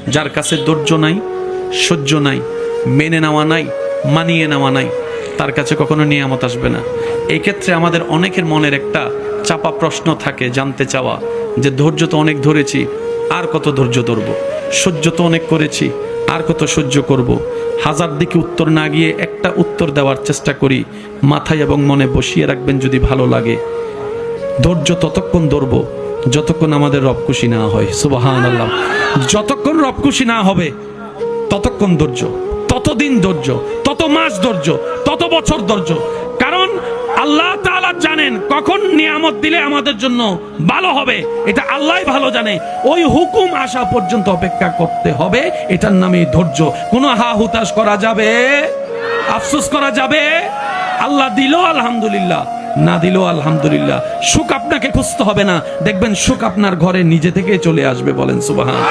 যার কাছে ধৈর্য নাই, সহ্য নাই, মেনে নেওয়া নাই, মানিয়ে নেওয়া নাই, তার কাছে কখনো নিয়ামত আসবে না। এই ক্ষেত্রে আমাদের অনেকের মনের একটা চাপা প্রশ্ন থাকে, জানতে চাওয়া যে ধৈর্য তো অনেক ধরেছি, আর কত ধৈর্য ধরব, সহ্য তো অনেক করেছি, আর কত সহ্য করব। হাজার দিকে উত্তর না গিয়ে একটা উত্তর দেওয়ার চেষ্টা করি, মাথায় এবং মনে বসিয়ে রাখবেন যদি ভালো লাগে। ধৈর্য ততক্ষণ ধরব যতক্ষণ আমাদের রব খুশি না হয়। সুবহানাল্লাহ। যতক্ষণ রব খুশি না হবে ততক্ষণ ধৈর্য, ততদিন ধৈর্য, তত মাস ধৈর্য, তত বছর ধৈর্য। কারণ আল্লাহ তাআলা জানেন কখন নিয়ামত দিলে আমাদের জন্য ভালো হবে, এটা আল্লাহই ভালো জানে। ওই হুকুম আসা পর্যন্ত অপেক্ষা করতে হবে, এটার নামই ধৈর্য। কোনো হা হুতাশ করা যাবে, আফসোস করা যাবে? আল্লাহ দিল আলহামদুলিল্লাহ, না দিল আলহামদুলিল্লাহ। সুখ আপনাকে খুঁজতে হবে না, দেখবেন সুখ আপনার ঘরে নিজে থেকে চলে আসবে। বলেন সুবহান।